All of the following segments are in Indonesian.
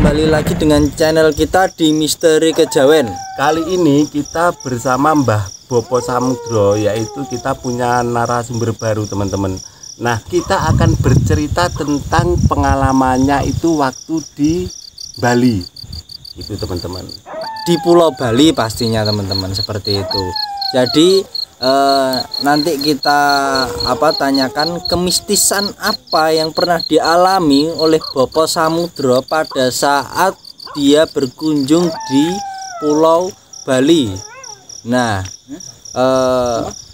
kembali lagi dengan channel kita di Misteri Kejawen. Kali ini kita bersama Mbah Bopo Samudro, yaitu kita punya narasumber baru teman-teman. Nah, kita akan bercerita tentang pengalamannya itu waktu di Bali. Itu teman-teman. Di Pulau Bali pastinya teman-teman, seperti itu. Jadi nanti kita tanyakan kemistisan apa yang pernah dialami oleh Bopo Samudro pada saat dia berkunjung di Pulau Bali. Nah,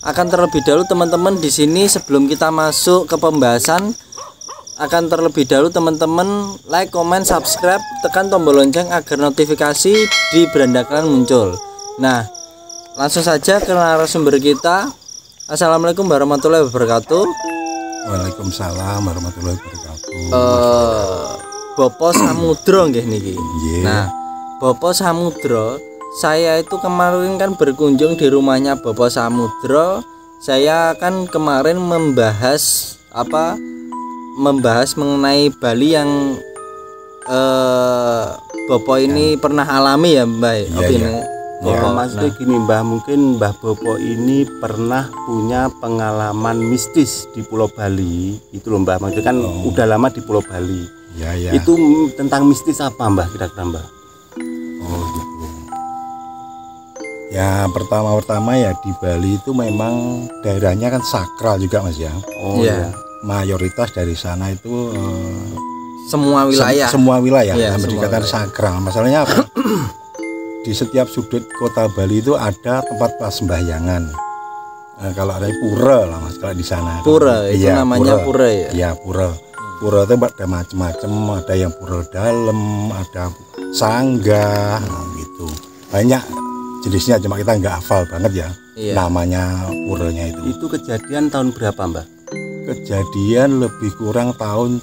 akan terlebih dahulu teman-teman di sini sebelum kita masuk ke pembahasan, akan terlebih dahulu teman-teman like, comment, subscribe, tekan tombol lonceng agar notifikasi di beranda kalian muncul. Nah, langsung saja ke narasumber kita. Assalamualaikum warahmatullahi wabarakatuh. Waalaikumsalam warahmatullahi wabarakatuh. Bopo Samudro nggih niki. Yeah. Nah, Bopo Samudro, saya itu kemarin kan berkunjung di rumahnya Bopo Samudro. Saya kan kemarin membahas mengenai Bali yang Bopo ini pernah alami ya, Mbak. Iya. Ya, maksudnya gini Mbah, mungkin Mbah Bopo ini pernah punya pengalaman mistis di Pulau Bali. Itu loh Mbah, maksudnya kan udah lama di Pulau Bali. Ya. Itu tentang mistis apa Mbah kira-kira Mbah? Oh gitu. Ya pertama ya di Bali itu memang daerahnya kan sakral juga Mas ya. Oh ya. Mayoritas dari sana itu Semua wilayah. semua wilayah Ya, yang berdekatan sakral. Masalahnya apa? Di setiap sudut kota Bali itu ada tempat persembahyangan. Kalau ada pura lah Mas, kalau di sana. Pura, itu iya, namanya pura ya. Iya, pura. Pura itu ada macam-macam, ada yang pura dalam, ada sanggah, gitu. Banyak jenisnya, cuma kita nggak hafal banget ya. Iya. Namanya puranya itu. Itu kejadian tahun berapa Mbah? Kejadian lebih kurang tahun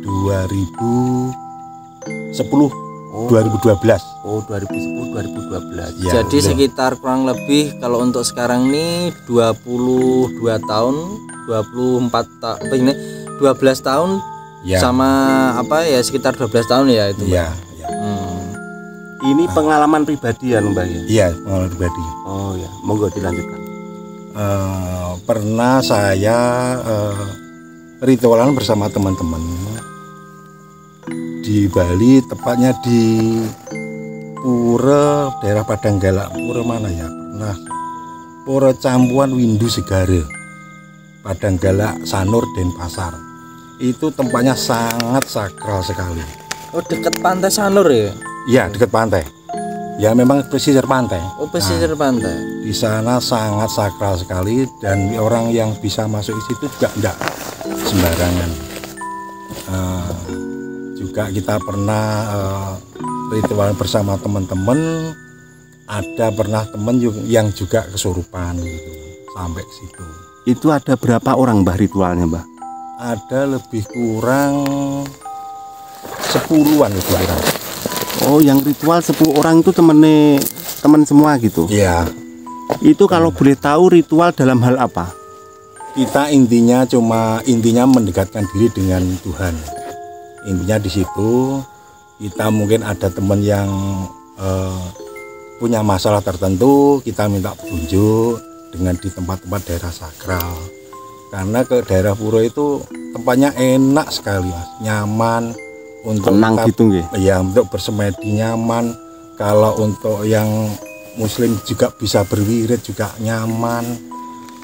2010. 2012. Oh 2010 2012. Ya, Jadi betul. sekitar kurang lebih kalau untuk sekarang nih 22 tahun, 12 tahun Ya. sama sekitar 12 tahun ya itu. Iya, Ini pengalaman pribadi ya Mbah ya? iya, pengalaman pribadi. Oh ya, monggo dilanjutkan. Pernah saya ritualan bersama teman-teman di Bali, tepatnya di pura daerah Padanggala. Pura mana ya? Nah, Pura Campuan Windu Segara, Padanggala, Sanur, Denpasar. Itu tempatnya sangat sakral sekali. Oh, dekat Pantai Sanur ya? Ya, dekat pantai. Ya, memang pesisir pantai. Oh, pesisir pantai. Di sana sangat sakral sekali, dan orang yang bisa masuk di situ juga enggak sembarangan. Juga kita pernah ritual bersama teman-teman. Ada pernah teman yang juga kesurupan gitu, sampai ke situ. Itu ada berapa orang Mbah ritualnya Mbah? Ada lebih kurang 10-an itu orang. Oh yang ritual 10 orang itu teman semua gitu? Iya. Itu kalau boleh tahu ritual dalam hal apa? Kita intinya mendekatkan diri dengan Tuhan. Intinya di situ kita mungkin ada teman yang punya masalah tertentu, kita minta petunjuk dengan di tempat-tempat daerah sakral. Karena ke daerah pura itu tempatnya enak sekali Mas, nyaman untuk tenang gitu nggih. Ya, untuk bersemedi nyaman. Kalau untuk yang muslim juga bisa berwirid juga nyaman.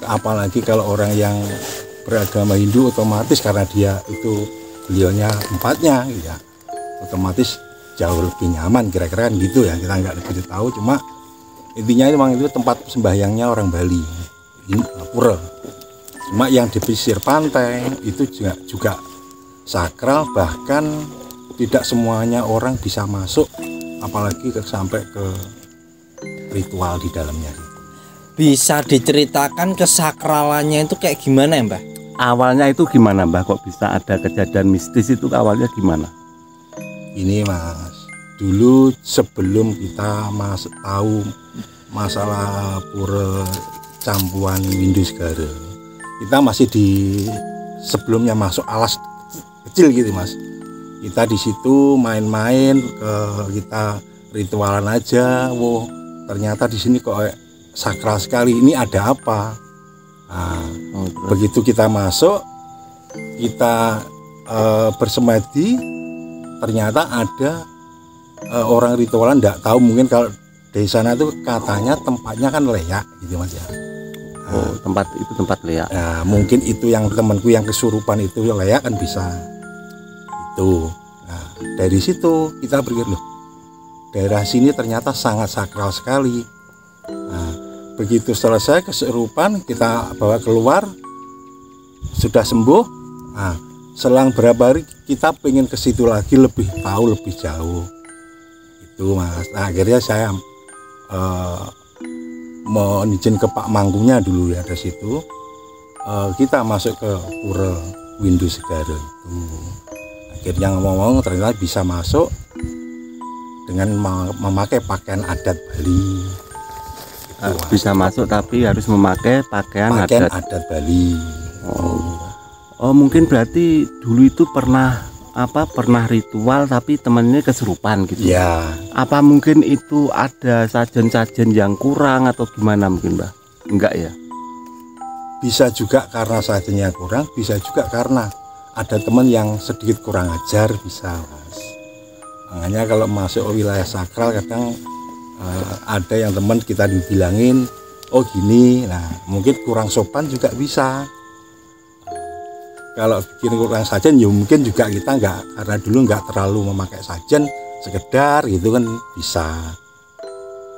Apalagi kalau orang yang beragama Hindu, otomatis karena dia itu beliaunya empatnya ya, otomatis jauh lebih nyaman kira-kira kan gitu ya. Kita nggak lebih tahu, cuma intinya memang itu tempat sembahyangnya orang Bali, ini pura. Cuma yang di pesisir pantai itu juga sakral, bahkan tidak semuanya orang bisa masuk, apalagi sampai ke ritual di dalamnya. Bisa diceritakan kesakralannya itu kayak gimana ya Mbah? Awalnya itu gimana Mbah, kok bisa ada kejadian mistis itu awalnya gimana? Ini Mas, dulu sebelum kita tahu masalah pura Campuan Windu Segara, kita masih sebelumnya masuk alas kecil gitu Mas. Kita di situ main-main, kita ritualan aja. Wow, ternyata di sini kok sakral sekali. Ini ada apa? Nah, begitu kita masuk, kita bersemadi, ternyata ada orang ritualan, nggak tahu, mungkin kalau di sana itu katanya tempatnya kan leak gitu Mas ya. Oh, itu tempat leak. Nah, mungkin itu yang temanku yang kesurupan itu leak kan bisa. Itu. Nah, dari situ kita berpikir, loh, daerah sini ternyata sangat sakral sekali. Nah, begitu selesai kesurupan, kita bawa keluar, sudah sembuh. Nah, selang berapa hari kita pengen ke situ lagi, lebih tahu lebih jauh. Itu Mas. Nah, akhirnya saya mau izin ke Pak Mangkunya dulu ya, dari situ kita masuk ke Pura Windu Segara itu. Akhirnya ngomong-ngomong ternyata bisa masuk dengan memakai pakaian adat Bali. Bisa masuk tapi harus memakai pakaian adat Bali. Oh, mungkin berarti dulu itu pernah ritual tapi temennya kesurupan gitu. Ya. Apa mungkin itu ada sajen-sajen yang kurang atau gimana mungkin, Mbah? Enggak ya? Bisa juga karena sajennya kurang, bisa juga karena ada teman yang sedikit kurang ajar, bisa Mas. Makanya kalau masuk wilayah sakral kadang ada yang teman kita dibilangin, oh gini, nah mungkin kurang sopan juga bisa. Kalau bikin kurang sajen ya mungkin juga kita nggak, karena dulu nggak terlalu memakai sajen, sekedar gitu kan bisa.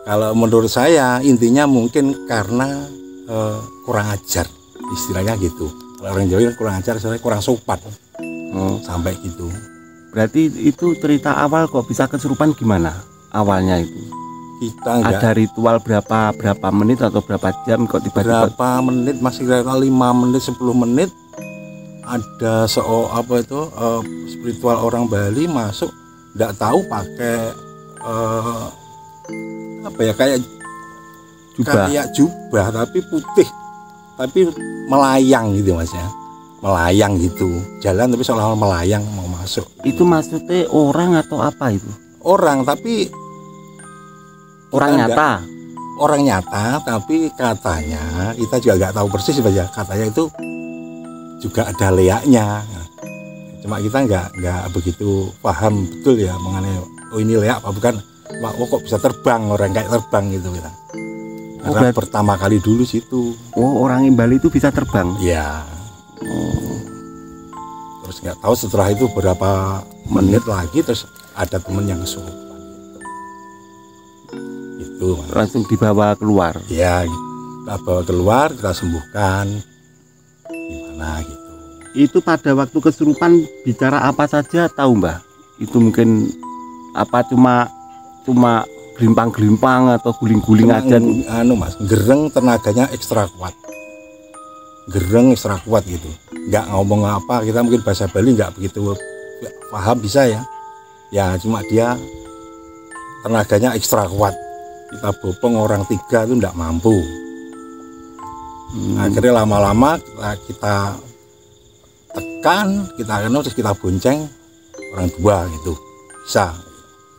Kalau menurut saya intinya mungkin karena kurang ajar, istilahnya gitu. Kalau orang Jawa kurang ajar, soalnya kurang sopan. Sampai gitu. Berarti itu cerita awal kok bisa kesurupan gimana awalnya itu? Kita enggak, ada ritual berapa menit atau berapa jam kok tiba-tiba? Berapa menit, masih kira-kira 5 menit 10 menit ada spiritual orang Bali masuk, enggak tahu pakai kayak jubah tapi putih, tapi melayang gitu Mas ya. Melayang gitu, jalan tapi seolah-olah melayang mau masuk. Itu maksudnya orang atau apa itu? Orang, tapi orang nyata. Orang nyata, tapi katanya kita juga nggak tahu persis saja. Katanya itu juga ada leaknya. Cuma kita nggak begitu paham betul ya mengenai ini leak apa bukan. Wah, kok bisa terbang, orang kayak terbang gitu kita. Karena pertama kali dulu situ. Oh, orang Bali itu bisa terbang? Iya. Terus nggak tahu setelah itu berapa menit lagi terus ada temen yang kesurupan itu Mas. Langsung dibawa keluar ya, kita bawa keluar, kita sembuhkan gimana gitu. Itu pada waktu kesurupan bicara apa saja tahu Mbah? Itu mungkin apa cuma gelimpang-gelimpang atau guling-guling aja? Mas, gereng tenaganya ekstra kuat. Gereng ekstra kuat gitu, nggak ngomong apa, kita mungkin bahasa Bali nggak begitu paham bisa ya, cuma dia tenaganya ekstra kuat, kita bopong orang 3 itu nggak mampu. Akhirnya lama-lama kita tekan, kita terus kita bonceng orang 2 gitu bisa,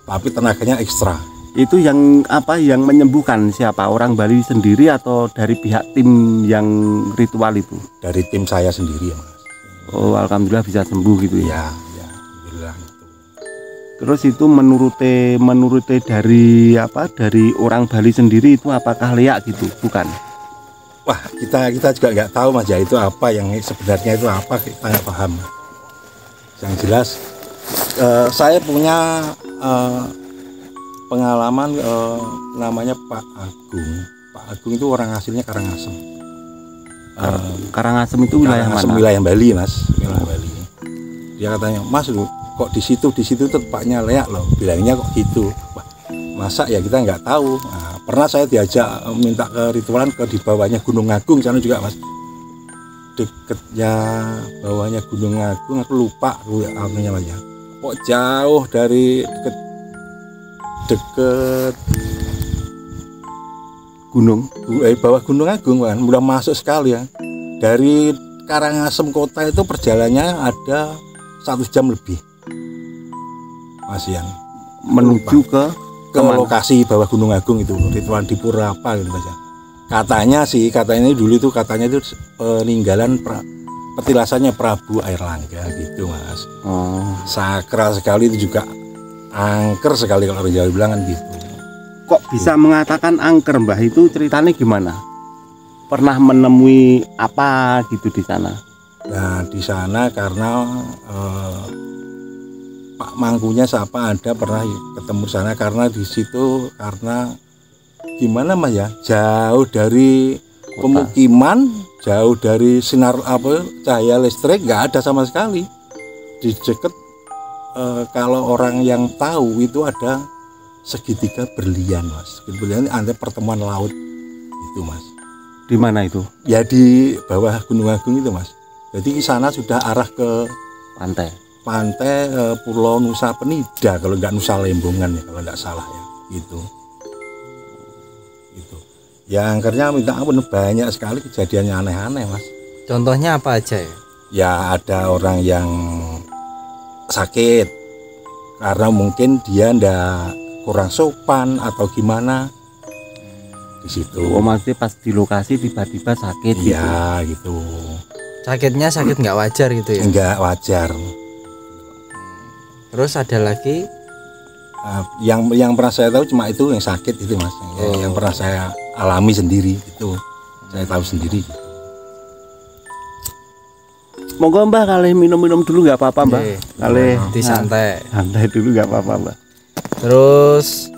tapi tenaganya ekstra. Itu yang menyembuhkan siapa? Orang Bali sendiri atau dari pihak tim yang ritual itu? Dari tim saya sendiri ya Mas. Oh, alhamdulillah bisa sembuh gitu ya. Ya, alhamdulillah itu. Terus itu menurut dari orang Bali sendiri itu apakah leak gitu? Bukan. Wah, kita juga nggak tahu Mas ya, itu apa yang sebenarnya itu apa, kita nggak paham. Yang jelas saya punya pengalaman namanya Pak Agung. Pak Agung itu orang aslinya Karangasem. Karangasem itu wilayah mana? Wilayah Bali Mas, wilayah Bali. Dia katanya, Mas kok di situ tempatnya leak loh. Bilangnya kok gitu. Wah, masa ya kita nggak tahu. Nah, pernah saya diajak minta ke ritualan di bawahnya Gunung Agung sana juga Mas. Deketnya bawahnya Gunung Agung, aku lupa namanya Mas ya. Kok jauh dari deket gunung, bawah Gunung Agung kan, udah masuk sekali ya. Dari Karangasem kota itu perjalanannya ada 1 jam lebih. Mas Yan. Menuju ke kemana? Lokasi bawah Gunung Agung itu, ritual di pura apa gitu Mas ya. Katanya dulu itu peninggalan petilasannya Prabu Airlangga gitu Mas. Oh. Sakral sekali, itu juga angker sekali kalau orang Jawa bilang kan gitu. Kok bisa mengatakan angker Mbah, itu ceritanya gimana? Pernah menemui apa gitu di sana? Nah di sana karena Pak Mangkunya siapa ada pernah ketemu sana, karena di situ karena gimana Mas ya, jauh dari pemukiman, jauh dari sinar cahaya listrik, nggak ada sama sekali. Di dekat kalau orang yang tahu itu ada segitiga berlian Mas. Berlian antara pertemuan laut itu Mas. Di mana itu? Ya di bawah Gunung Agung itu Mas. Jadi di sana sudah arah ke pantai Pulau Nusa Penida, kalau nggak Nusa Lembongan ya kalau nggak salah ya gitu. Ya angkernya minta ampun, banyak sekali kejadiannya aneh-aneh Mas. Contohnya apa aja ya? Ya ada orang yang sakit karena mungkin dia ndak kurang sopan atau gimana di situ. Oh masih pas di lokasi tiba-tiba sakit ya gitu. Sakitnya sakit nggak wajar gitu ya? Nggak wajar. Terus ada lagi? Yang pernah saya tahu cuma itu yang sakit itu Mas. Yang pernah saya alami sendiri itu, saya tahu sendiri. Monggo Mbah, kali minum-minum dulu nggak apa-apa Mbah. Kali santai dulu nggak apa-apa Mbah. Terus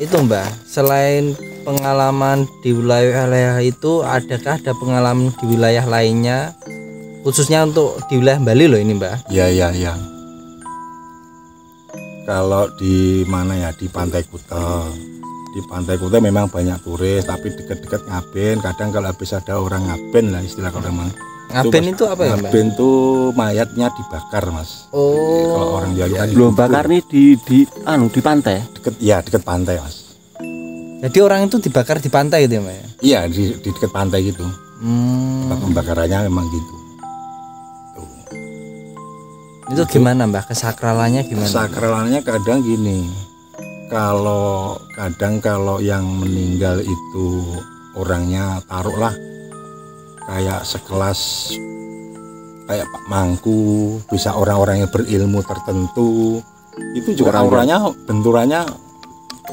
itu Mbah, selain pengalaman di wilayah itu, adakah ada pengalaman di wilayah lainnya, khususnya untuk di wilayah Bali loh ini Mbah? Ya. Kalau di mana ya, di Pantai Kuta. Di Pantai Kuta memang banyak turis, tapi dekat-dekat Ngaben. Kadang kalau habis ada orang Ngaben lah istilah kalau memang. Ngaben itu apa ya Mbah? Ngaben itu mayatnya dibakar Mas. Oh. Kalau orang Jawa kan belum bakar nih di pantai. Dekat pantai Mas. Jadi orang itu dibakar di pantai gitu ya Mbak? Iya di dekat pantai gitu. Tempat pembakarannya memang gitu. Itu gimana Mbak? Kesakralannya gimana? Kesakralannya kadang gini. Kalau yang meninggal itu orangnya taruhlah kayak sekelas kayak Pak Mangku, bisa orang-orang yang berilmu tertentu, itu juga auranya, benturannya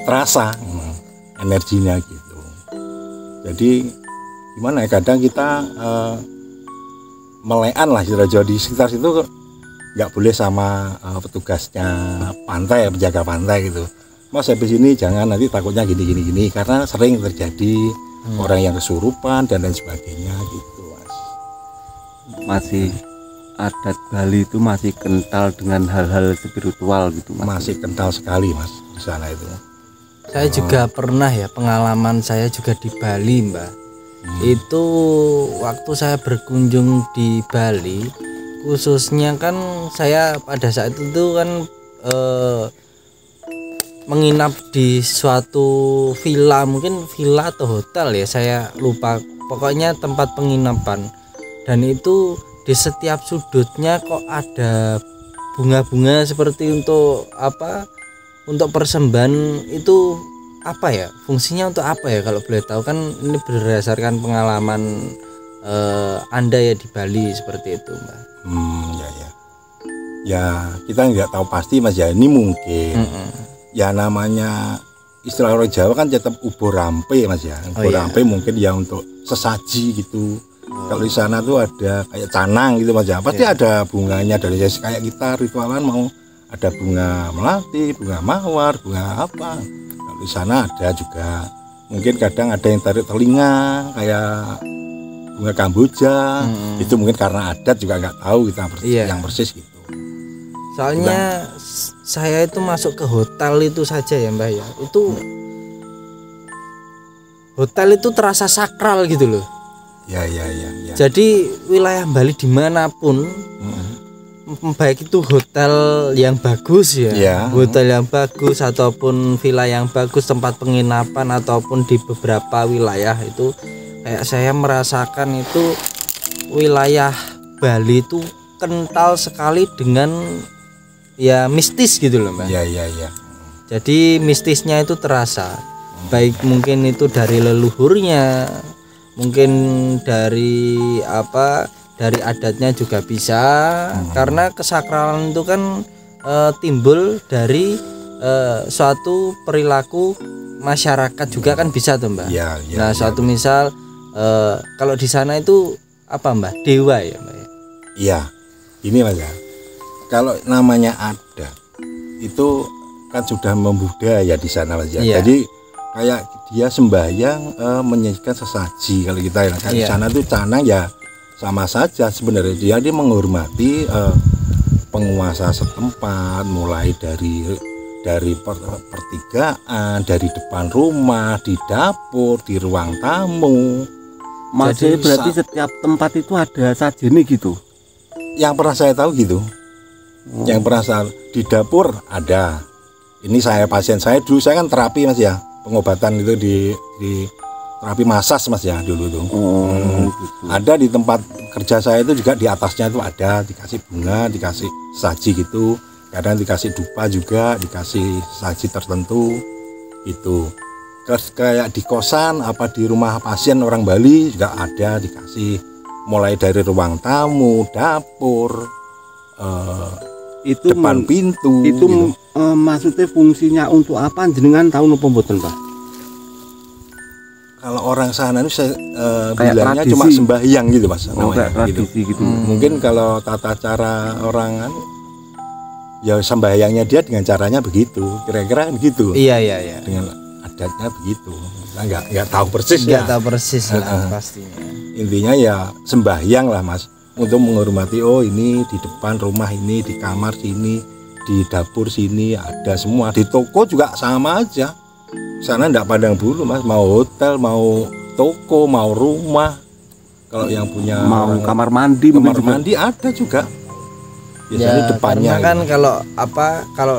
terasa energinya gitu. Jadi gimana ya, kadang kita melean lah di sekitar situ, nggak boleh sama petugasnya pantai, penjaga pantai gitu. Mas habis ini jangan, nanti takutnya gini karena sering terjadi orang yang kesurupan dan lain sebagainya gitu Mas. Masih adat Bali itu masih kental dengan hal-hal spiritual gitu Mas. Masih kental sekali Mas di sana itu. Saya juga pernah ya, pengalaman saya juga di Bali Mbak. Itu waktu saya berkunjung di Bali, khususnya kan saya pada saat itu kan menginap di suatu villa, mungkin villa atau hotel ya, saya lupa, pokoknya tempat penginapan. Dan itu di setiap sudutnya kok ada bunga-bunga seperti untuk apa, untuk persembahan. Itu apa ya, fungsinya untuk apa ya kalau boleh tahu? Kan ini berdasarkan pengalaman Anda ya di Bali seperti itu Mbak. Ya kita nggak tahu pasti Mas ya, ini mungkin ya namanya istilah orang Jawa kan tetap ubo rampe Mas ya. Ubo rampe mungkin ya untuk sesaji gitu. Kalau di sana tuh ada kayak canang gitu Mas ya, pasti ada bunganya. Dari kayak kita ritualan mau ada bunga melati, bunga mawar, bunga apa. Kalau di sana ada juga, mungkin kadang ada yang tarik telinga kayak bunga kamboja. Itu mungkin karena adat juga nggak tahu kita yang persis gitu. Soalnya saya itu masuk ke hotel itu saja ya Mbak ya, itu hotel itu terasa sakral gitu loh. Ya. Jadi wilayah Bali dimanapun, baik itu hotel yang bagus ya, hotel yang bagus ataupun villa yang bagus, tempat penginapan ataupun di beberapa wilayah itu, kayak saya merasakan itu wilayah Bali itu kental sekali dengan ya mistis gitu loh Mbak. Iya. Jadi mistisnya itu terasa, baik mungkin itu dari leluhurnya, mungkin dari dari adatnya juga bisa, karena kesakralan itu kan timbul dari suatu perilaku masyarakat juga kan bisa tuh Mbak. Iya. Nah suatu misal kalau di sana itu apa Mbak, dewa ya Mbak? Iya, ini Mas ya. Kalau namanya adat itu kan sudah membudaya di sana Mas ya. Iya. Jadi kayak dia sembahyang menyajikan sesaji. Kalau kita kan di sana tuh canang ya sama saja sebenarnya, dia menghormati penguasa setempat, mulai dari pertigaan, dari depan rumah, di dapur, di ruang tamu. Jadi berarti setiap tempat itu ada sajene gitu. Yang pernah saya tahu gitu. Yang pernah saya di dapur ada. Ini saya pasien saya dulu, saya kan terapi Mas ya. Pengobatan itu di terapi masas Mas ya dulu tuh. Gitu. Ada di tempat kerja saya itu juga, di atasnya itu ada dikasih bunga, dikasih saji gitu. Kadang dikasih dupa juga, dikasih saji tertentu gitu. Terus kayak di kosan apa di rumah pasien orang Bali juga ada dikasih, mulai dari ruang tamu, dapur, itu depan pintu itu gitu. Maksudnya fungsinya untuk apa jenengan tahu napa mboten Pak? Kalau orang sana itu saya Kayak bilangnya tradisi. cuma sembahyang gitu Mas namanya Kayak gitu. tradisi gitu. Mungkin kalau tata cara orang kan ya sembahyangnya dia dengan caranya begitu, kira-kira kan gitu. Iya. Dengan adatnya begitu. Saya nggak tahu persis Nggak ya. tahu persis lah pastinya. Intinya ya sembahyang lah Mas, untuk menghormati, oh ini di depan rumah ini, di kamar sini, di dapur sini ada semua, di toko juga sama aja. Sana enggak pandang bulu Mas, mau hotel, mau toko, mau rumah. Kalau yang punya Mau orang- kamar mandi mungkin kamar juga. mandi ada juga. Biasanya Ya, depannya karena kan gitu. kalau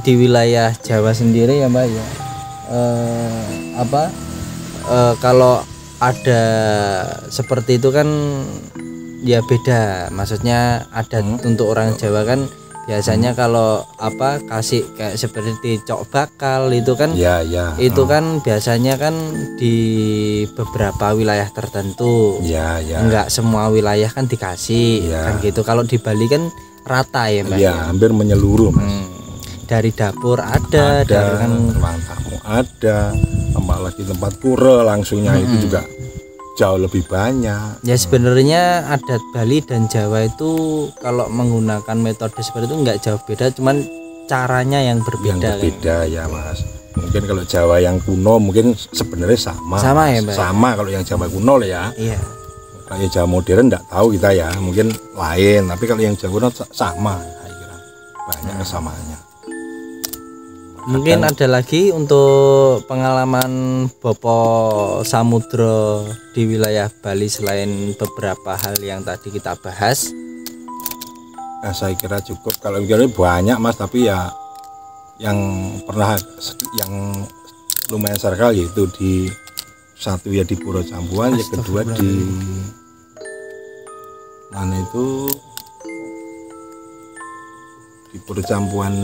di wilayah Jawa sendiri ya Mbak ya, kalau ada seperti itu kan ya beda, maksudnya adat untuk orang Jawa kan biasanya kalau kasih kayak seperti cok bakal itu kan Ya. itu kan biasanya kan di beberapa wilayah tertentu, Ya. enggak semua wilayah kan dikasih Ya. kan gitu. Kalau di Bali kan rata ya Mbak Ya, hampir menyeluruh Mas. dari dapur ada dari Ada, kan ruang tamu ada, apalagi tempat pura langsungnya itu juga jauh lebih banyak. ya sebenarnya adat Bali dan Jawa itu kalau menggunakan metode seperti itu enggak jauh beda, cuman caranya yang Yang berbeda kan. berbeda ya Mas. Mungkin kalau Jawa yang kuno mungkin sebenarnya sama. Sama ya, Mas. Mbak? Sama kalau yang Jawa kuno lah ya. Iya. Kalau yang Jawa modern enggak tahu kita ya, mungkin lain. Tapi kalau yang Jawa kuno sama, saya kira banyak kesamaannya. Mungkin ada lagi untuk pengalaman Bopo Samudro di wilayah Bali selain beberapa hal yang tadi kita bahas. Nah, saya kira cukup. Kalau ini banyak Mas, tapi ya yang pernah yang lumayan sarkal yaitu di satu ya di Puro Campuan, yang kedua di mana itu di Puro Campuan,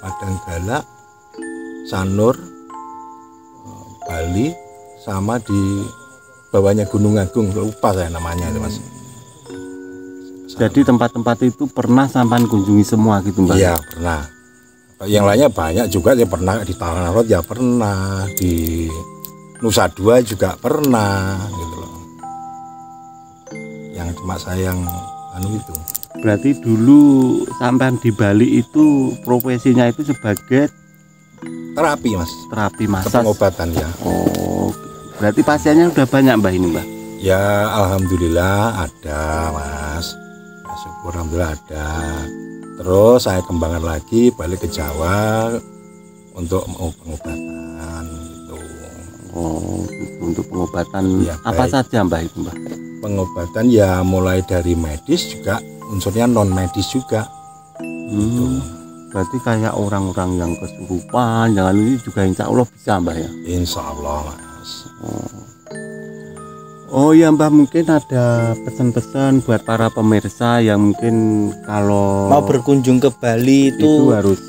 Padang Galak, Sanur, Bali, sama di bawahnya Gunung Agung, lupa saya namanya itu Mas. Jadi tempat-tempat itu pernah sampan kunjungi semua gitu Mbak? Iya pernah. Yang lainnya banyak juga, ya pernah di Tanah Rot ya pernah, di Nusa Dua juga pernah gitu loh. Yang cuma saya yang itu. Berarti dulu sampean di Bali itu profesinya itu sebagai Terapi Mas, terapi masas. pengobatan ya. Oh, berarti pasiennya udah banyak Mbak ini Mbak? Ya alhamdulillah ada Mas. Ya, syukur alhamdulillah ada. Terus saya kembangkan lagi balik ke Jawa untuk pengobatan gitu. Oh, gitu. Untuk pengobatan Ya, apa baik. saja Mbak itu Mbak? Pengobatan ya mulai dari medis juga, unsurnya non medis juga. Berarti kayak orang-orang yang kesurupan, jangan ini juga insya Allah bisa Mbak ya? Insya Allah Mas. Oh ya Mbah, mungkin ada pesan-pesan buat para pemirsa yang mungkin kalau mau berkunjung ke Bali itu harus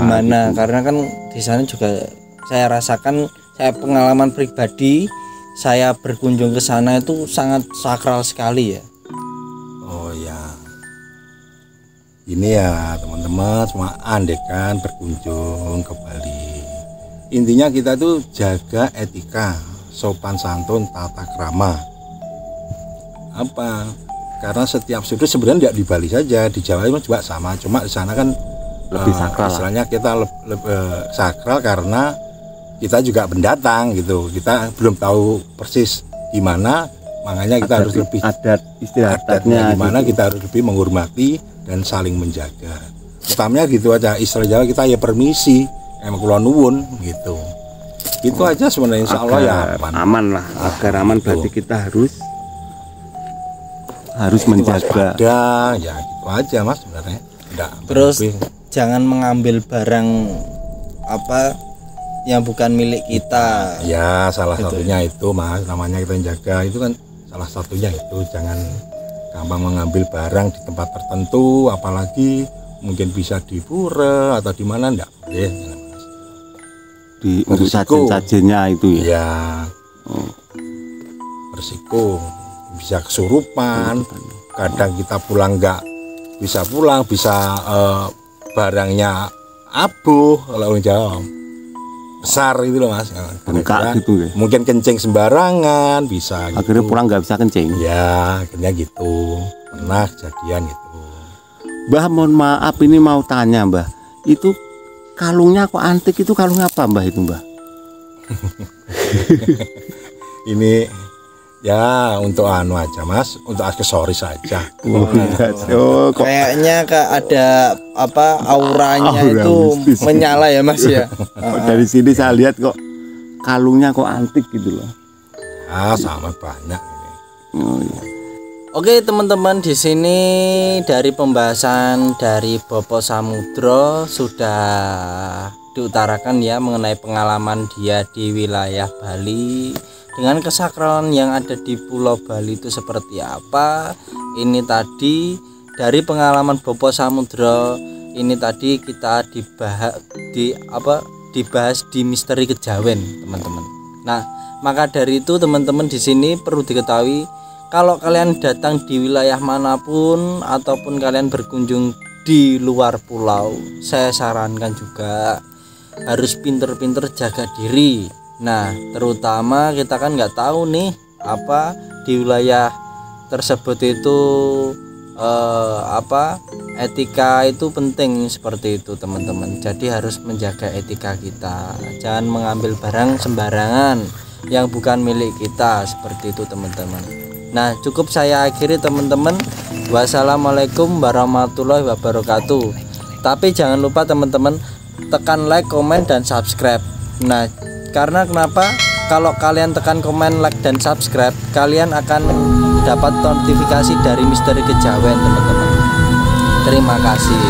gimana gitu. Karena kan di sana juga saya rasakan, saya pengalaman pribadi, saya berkunjung ke sana itu sangat sakral sekali ya. Oh ya, ini ya teman-teman semua andekan berkunjung ke Bali, intinya kita tuh jaga etika, sopan santun, tata krama. Apa? Karena setiap sudut sebenarnya tidak di Bali saja, di Jawa juga sama. Cuma di sana kan lebih sakral. Istilahnya kita lebih sakral karena kita juga pendatang gitu. Kita belum tahu persis gimana, makanya kita harus lebih adat adatnya gimana gitu. Kita harus lebih menghormati dan saling menjaga. Utamanya gitu aja. Istilah Jawa kita ya permisi, emang kula nuwun gitu. Itu aja sebenarnya, insya Allah ya aman lah. Agar aman berarti kita harus menjaga. Ya gitu aja Mas sebenarnya. Terus jangan mengambil barang apa yang bukan milik kita. Ya salah satunya itu Mas, namanya kita jaga itu kan salah satunya itu, jangan gampang mengambil barang di tempat tertentu, apalagi mungkin bisa di pura atau di mana, enggak boleh. Di untuk sajen-sajennya itu ya. Ya. Berisiko, bisa kesurupan. Kadang kita pulang nggak bisa pulang, bisa barangnya abuh kalau orang Jawa. Besar gitu loh Mas. Bengkak gitu ya. Mungkin kencing sembarangan bisa. Akhirnya gitu. pulang nggak bisa kencing. Ya, akhirnya gitu. Pernah kejadian gitu. Mbah, mohon maaf ini mau tanya Mbah. Itu kalungnya kok antik, itu kalung apa Mbah itu Mbah? Ini ya untuk anu aja Mas, untuk aksesoris saja. Kayaknya ada apa auranya itu mistis. menyala ya Mas ya. Dari sini saya lihat kok kalungnya kok antik gitu loh. Ah, sama banyak ini. Oh, iya. Oke teman-teman, di sini dari pembahasan dari Bopo Samudro sudah diutarakan ya mengenai pengalaman dia di wilayah Bali dengan kesakralan yang ada di Pulau Bali itu seperti apa. Ini tadi dari pengalaman Bopo Samudro, ini tadi kita dibahas di misteri kejawen teman-teman. Nah, maka dari itu teman-teman di sini perlu diketahui, kalau kalian datang di wilayah manapun ataupun kalian berkunjung di luar pulau, saya sarankan juga harus pinter-pinter jaga diri. Nah, terutama kita kan nggak tahu nih apa di wilayah tersebut itu etika itu penting seperti itu teman-teman. Jadi harus menjaga etika kita, jangan mengambil barang sembarangan yang bukan milik kita seperti itu teman-teman. Nah, cukup saya akhiri teman-teman. Wassalamualaikum warahmatullahi wabarakatuh. Tapi jangan lupa teman-teman tekan like, komen, dan subscribe. Nah, karena kenapa? Kalau kalian tekan komen, like, dan subscribe, kalian akan dapat notifikasi dari misteri kejawen teman-teman. Terima kasih.